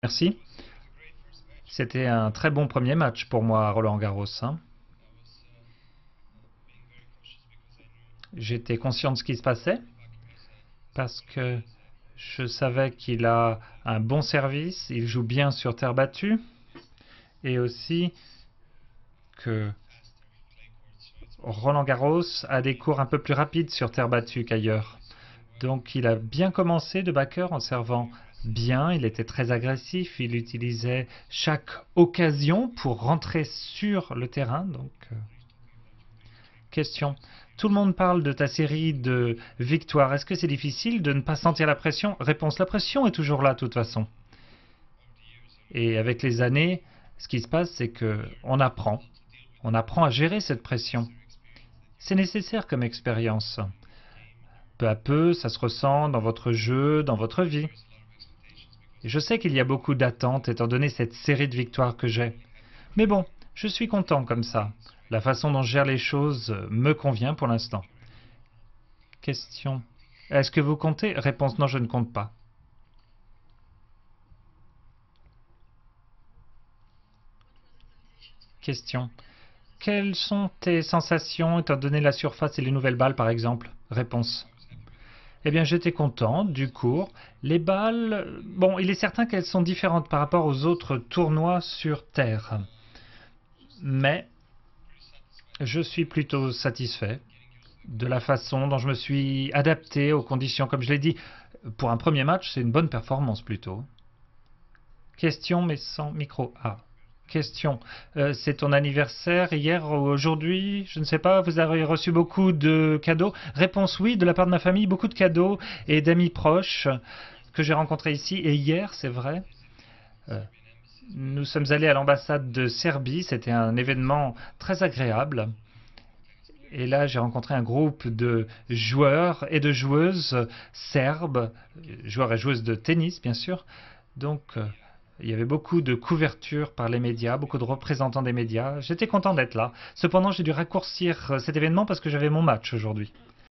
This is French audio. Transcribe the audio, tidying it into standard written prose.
Merci. C'était un très bon premier match pour moi à Roland-Garros, hein. J'étais conscient de ce qui se passait parce que je savais qu'il a un bon service, il joue bien sur terre battue et aussi que Roland-Garros a des cours un peu plus rapides sur terre battue qu'ailleurs. Donc il a bien commencé de backer en servant bien, il était très agressif, il utilisait chaque occasion pour rentrer sur le terrain. Question. Tout le monde parle de ta série de victoires. Est-ce que c'est difficile de ne pas sentir la pression? Réponse. La pression est toujours là de toute façon. Et avec les années, ce qui se passe, c'est que on apprend. On apprend à gérer cette pression. C'est nécessaire comme expérience. Peu à peu, ça se ressent dans votre jeu, dans votre vie. Et je sais qu'il y a beaucoup d'attentes étant donné cette série de victoires que j'ai. Mais bon, je suis content comme ça. La façon dont je gère les choses me convient pour l'instant. Question. Est-ce que vous comptez? Réponse. Non, je ne compte pas. Question. Quelles sont tes sensations étant donné la surface et les nouvelles balles par exemple? Réponse. Eh bien, j'étais content du cours. Les balles, bon, il est certain qu'elles sont différentes par rapport aux autres tournois sur terre. Mais je suis plutôt satisfait de la façon dont je me suis adapté aux conditions. Comme je l'ai dit, pour un premier match, c'est une bonne performance plutôt. Question, mais sans micro. Ah, question. C'est ton anniversaire hier ou aujourd'hui? Je ne sais pas, vous avez reçu beaucoup de cadeaux? Réponse oui, de la part de ma famille, beaucoup de cadeaux et d'amis proches que j'ai rencontrés ici. Et hier, c'est vrai, euh, nous sommes allés à l'ambassade de Serbie. C'était un événement très agréable. Et là, j'ai rencontré un groupe de joueurs et de joueuses serbes, joueurs et joueuses de tennis, bien sûr. Donc, il y avait beaucoup de couverture par les médias, beaucoup de représentants des médias. J'étais content d'être là. Cependant, j'ai dû raccourcir cet événement parce que j'avais mon match aujourd'hui.